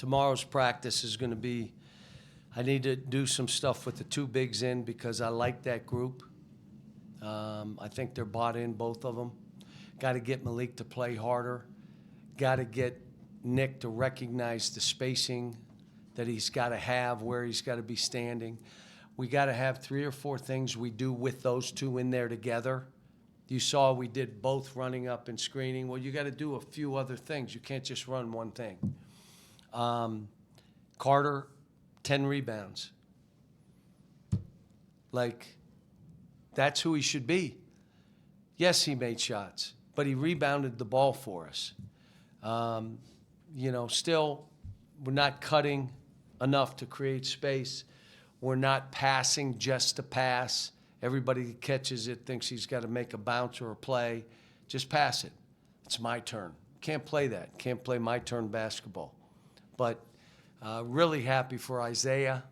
tomorrow's practice is going to be, I need to do some stuff with the two bigs in because I like that group. I think they're bought in, both of them. Got to get Malik to play harder. Got to get Nick to recognize the spacing that he's got to have, where he's got to be standing. We got to have 3 or 4 things we do with those two in there together. You saw we did both running up and screening. Well, you got to do a few other things. You can't just run one thing. Carter, 10 rebounds. Like, that's who he should be. Yes, he made shots, but he rebounded the ball for us. Still, we're not cutting enough to create space. We're not passing just to pass. Everybody that catches it thinks he's got to make a bounce or a play. Just pass it. It's my turn. Can't play that. Can't play my turn basketball. But really happy for Isaiah.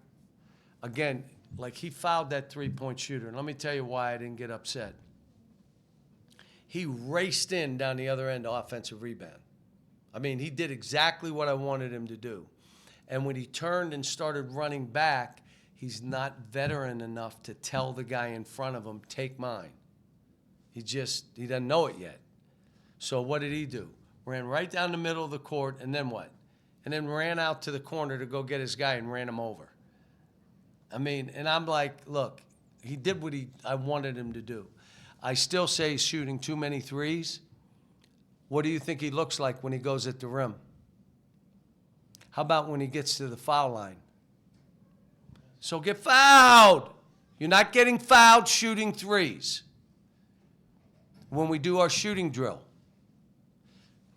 Again, like he fouled that three-point shooter. And let me tell you why I didn't get upset. He raced in down the other end offensive rebound. I mean, he did exactly what I wanted him to do. And when he turned and started running back, he's not veteran enough to tell the guy in front of him, take mine. He doesn't know it yet. So what did he do? Ran right down the middle of the court, and then what? And then ran out to the corner to go get his guy and ran him over. I mean, and I'm like, look, he did what I wanted him to do. I still say he's shooting too many threes. What do you think he looks like when he goes at the rim? How about when he gets to the foul line? So get fouled. You're not getting fouled shooting threes. When we do our shooting drill,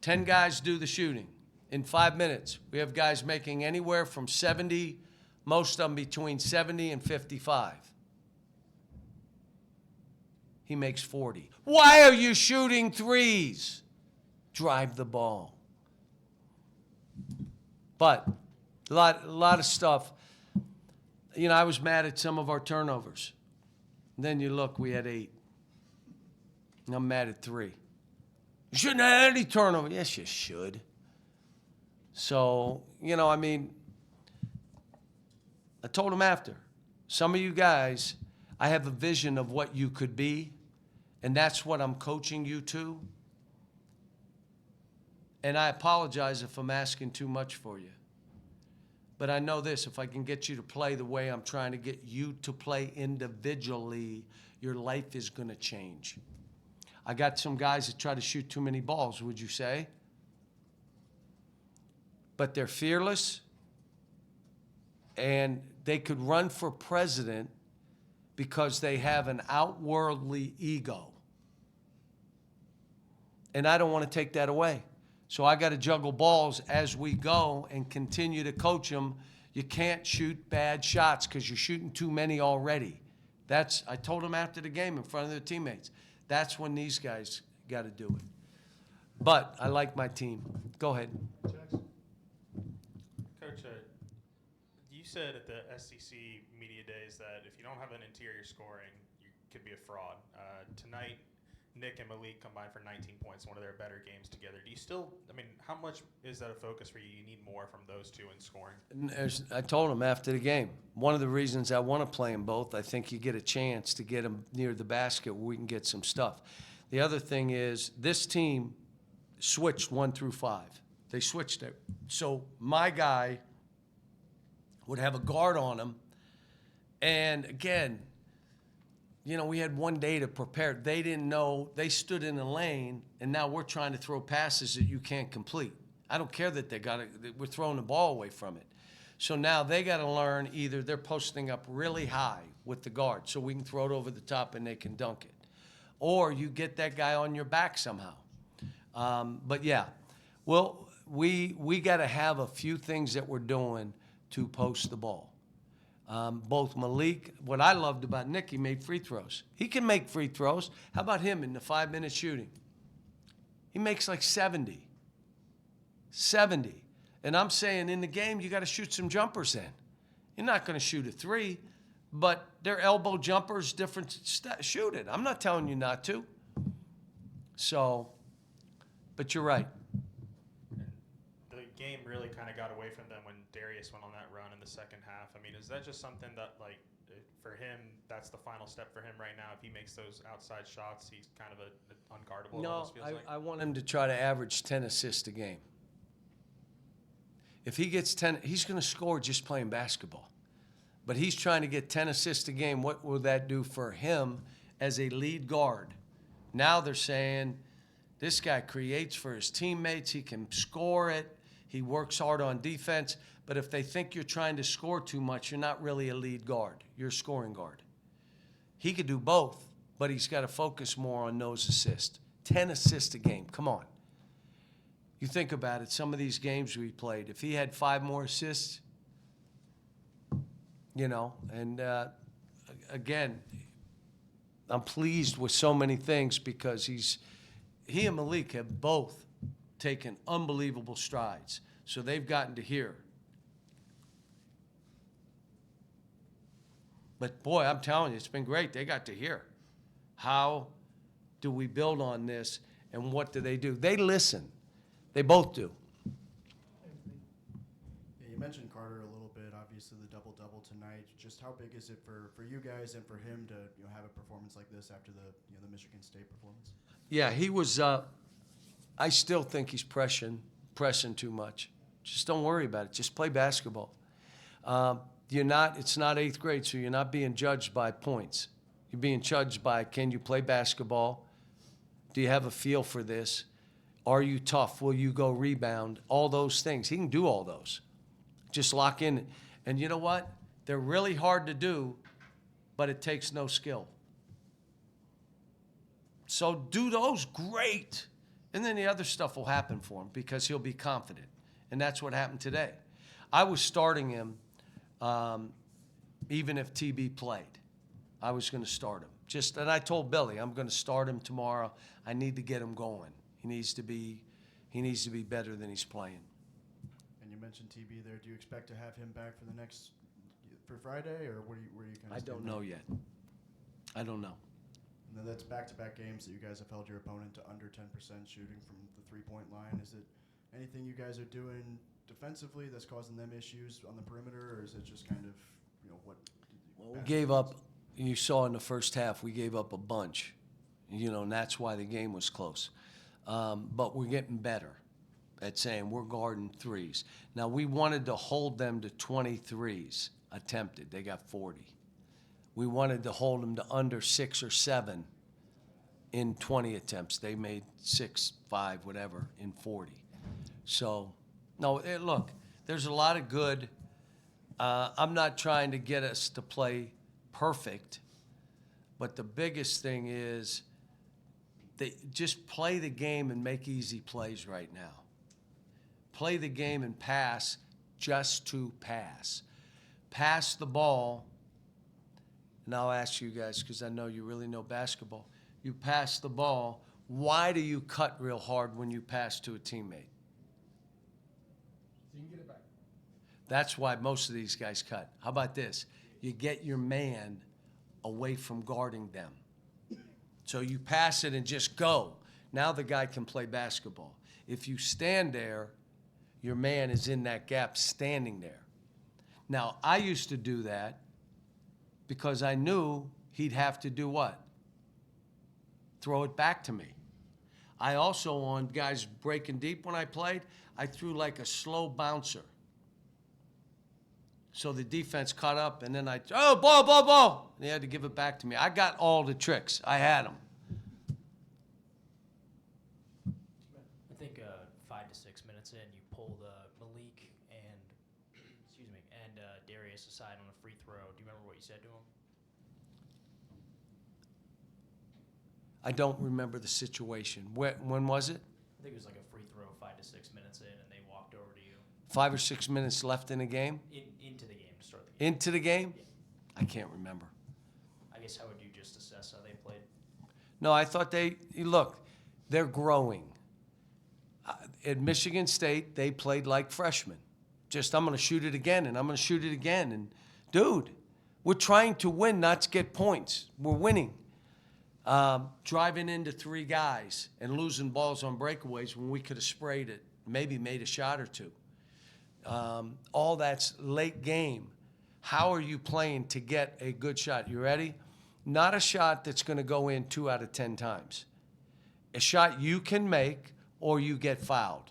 10 guys do the shooting. In 5 minutes, we have guys making anywhere from 70, most of them between 70 and 55. He makes 40. Why are you shooting threes? Drive the ball. But a lot of stuff. I was mad at some of our turnovers. And then you look, we had 8. And I'm mad at 3. You shouldn't have any turnover. Yes, you should. So, I told him after. Some of you guys, I have a vision of what you could be, and that's what I'm coaching you to. And I apologize if I'm asking too much for you. But I know this, if I can get you to play the way I'm trying to get you to play individually, your life is going to change. I got some guys that try to shoot too many balls, would you say? But they're fearless, and they could run for president because they have an outworldly ego. And I don't want to take that away. So I got to juggle balls as we go and continue to coach them. You can't shoot bad shots because you're shooting too many already. I told them after the game in front of their teammates. That's when these guys got to do it. But I like my team. Go ahead. Coach, you said at the SEC media days that if you don't have an interior scoring, you could be a fraud. Tonight, Nick and Malik combined for 19 points, one of their better games together. Do you still, how much is that a focus for you? You need more from those two in scoring. I told him after the game, one of the reasons I want to play them both, I think you get a chance to get them near the basket where we can get some stuff. The other thing is this team switched 1 through 5. They switched it. So my guy would have a guard on him. And again, we had 1 day to prepare. They didn't know. They stood in the lane, and now we're trying to throw passes that you can't complete. I don't care that we're throwing the ball away from it. So now they got to learn either they're posting up really high with the guard so we can throw it over the top and they can dunk it, or you get that guy on your back somehow. But yeah, well, we got to have a few things that we're doing to post the ball. Both Malik, what I loved about Nick, he made free throws. He can make free throws. How about him in the 5-minute shooting? He makes like 70. 70. And I'm saying in the game, you got to shoot some jumpers in. You're not going to shoot a 3, but they're elbow jumpers, different shoot it. I'm not telling you not to. So, but you're right. game really kind of got away from them when Darius went on that run in the second half. I mean, is that just something that, like, for him, that's the final step for him right now? If he makes those outside shots, he's kind of unguardable. It No, almost feels like. I want him to try to average 10 assists a game. If he gets 10, he's going to score just playing basketball. But he's trying to get 10 assists a game. What will that do for him as a lead guard? Now they're saying this guy creates for his teammates. He can score it. He works hard on defense. But if they think you're trying to score too much, you're not really a lead guard. You're a scoring guard. He could do both, but he's got to focus more on those assists. 10 assists a game. Come on. You think about it, some of these games we played, if he had 5 more assists, you know, and again, I'm pleased with so many things because he and Malik have both taken unbelievable strides. So they've gotten to here. But boy, I'm telling you, it's been great. They got to here. How do we build on this, and what do? They listen. They both do. Yeah, you mentioned Carter a little bit. Obviously, the double-double tonight. Just how big is it for you guys and for him to have a performance like this after the Michigan State performance? Yeah, he was. I still think he's pressing too much. Just don't worry about it. Just play basketball. It's not 8th grade, so you're not being judged by points. You're being judged by, can you play basketball? Do you have a feel for this? Are you tough? Will you go rebound? All those things. He can do all those. Just lock in. And you know what? They're really hard to do, but it takes no skill. So do those, great. And then the other stuff will happen for him because he'll be confident. And that's what happened today. I was starting him even if TB played. I was going to start him. And I told Billy, I'm going to start him tomorrow. I need to get him going. He needs to be better than he's playing. And you mentioned TB there. Do you expect to have him back for Friday, or where are you kind of? I don't know yet. I don't know. And then that's back-to-back games that you guys have held your opponent to under 10% shooting from the three-point line. Is it anything you guys are doing defensively that's causing them issues on the perimeter, or is it just kind of what? Well, we gave up. You saw in the first half we gave up a bunch, and that's why the game was close. But we're getting better at saying we're guarding threes. Now, we wanted to hold them to 23s attempted. They got 40. We wanted to hold them to under 6 or 7 in 20 attempts. They made 6, 5, whatever, in 40. So, no, look, there's a lot of good. I'm not trying to get us to play perfect, but the biggest thing is they just play the game and make easy plays right now. Play the game and pass just to pass. Pass the ball, and I'll ask you guys because I know you really know basketball. You pass the ball. Why do you cut real hard when you pass to a teammate? So you can get it back. That's why most of these guys cut. How about this? You get your man away from guarding them. So you pass it and just go. Now the guy can play basketball. If you stand there, your man is in that gap standing there. Now, I used to do that because I knew he'd have to do what? Throw it back to me. I also, on guys breaking deep when I played, I threw like a slow bouncer. So the defense caught up, and then ball. And he had to give it back to me. I got all the tricks. I had them. I think 5 to 6 minutes in, you pulled Malik and Darius aside on a free throw. Do you remember what you said to him? I don't remember the situation. When was it? I think it was like a free throw 5 to 6 minutes in, and they walked over to you. 5 or 6 minutes left in the game? Into the game, to start the game. Into the game? Yeah. I can't remember. I guess how would you just assess how they played? No, I thought they're growing. At Michigan State, they played like freshmen. I'm going to shoot it again, and I'm going to shoot it again. And, dude, we're trying to win, not to get points. We're winning. Driving into 3 guys and losing balls on breakaways when we could have sprayed it, maybe made a shot or 2. all that's late game. How are you playing to get a good shot? You ready? Not a shot that's going to go in 2 out of 10 times. A shot you can make or you get fouled.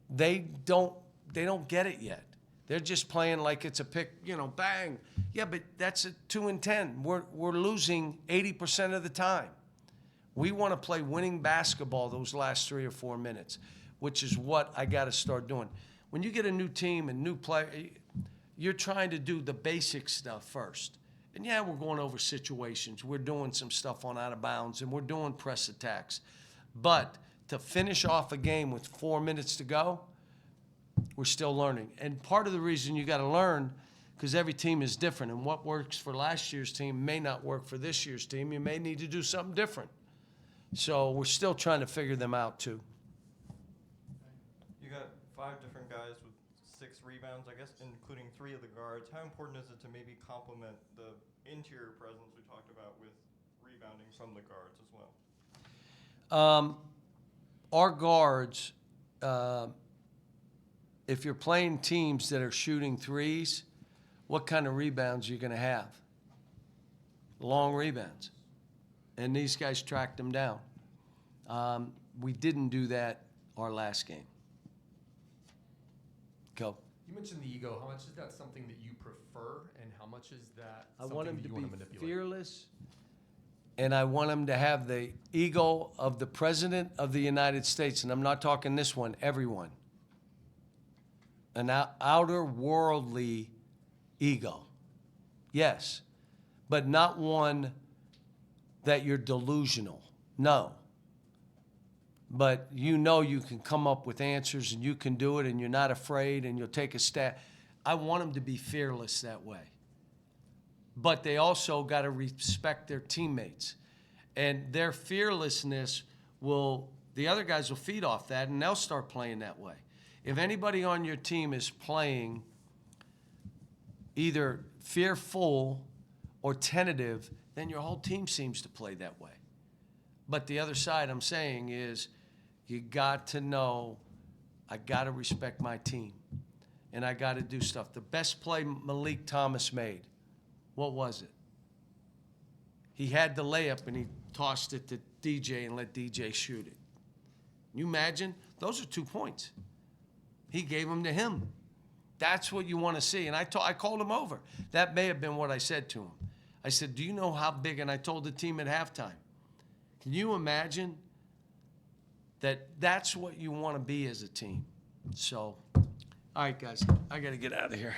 They don't get it yet. They're just playing like it's a pick, bang. Yeah, but that's a 2 and 10. We're losing 80% of the time. We want to play winning basketball those last 3 or 4 minutes, which is what I got to start doing. When you get a new team and new player, you're trying to do the basic stuff first. And yeah, we're going over situations. We're doing some stuff on out of bounds, and we're doing press attacks. But to finish off a game with 4 minutes to go, we're still learning. And part of the reason you got to learn, because every team is different, and what works for last year's team may not work for this year's team. You may need to do something different. So we're still trying to figure them out, too. You got 5 different guys with 6 rebounds, I guess, including 3 of the guards. How important is it to maybe complement the interior presence we talked about with rebounding from the guards as well? Our guards, if you're playing teams that are shooting threes, what kind of rebounds are you going to have? Long rebounds. And these guys tracked them down. We didn't do that our last game. Go. You mentioned the ego. How much is that something that you prefer, and how much is that I something want him that to you be want to manipulate? fearless, and I want him to have the ego of the President of the United States, and I'm not talking this one, everyone. An outer worldly ego, yes, but not one that you're delusional, no. But you can come up with answers and you can do it and you're not afraid and you'll take a stab. I want them to be fearless that way. But they also got to respect their teammates. And their fearlessness the other guys will feed off that and they'll start playing that way. If anybody on your team is playing either fearful or tentative, then your whole team seems to play that way. But the other side I'm saying is you got to know I got to respect my team and I got to do stuff. The best play Malik Thomas made, what was it? He had the layup and he tossed it to DJ and let DJ shoot it. Can you imagine? Those are 2 points. He gave them to him. That's what you want to see. And I called him over. That may have been what I said to him. I said, do you know how big? And I told the team at halftime. Can you imagine that that's what you want to be as a team? So, all right, guys, I got to get out of here.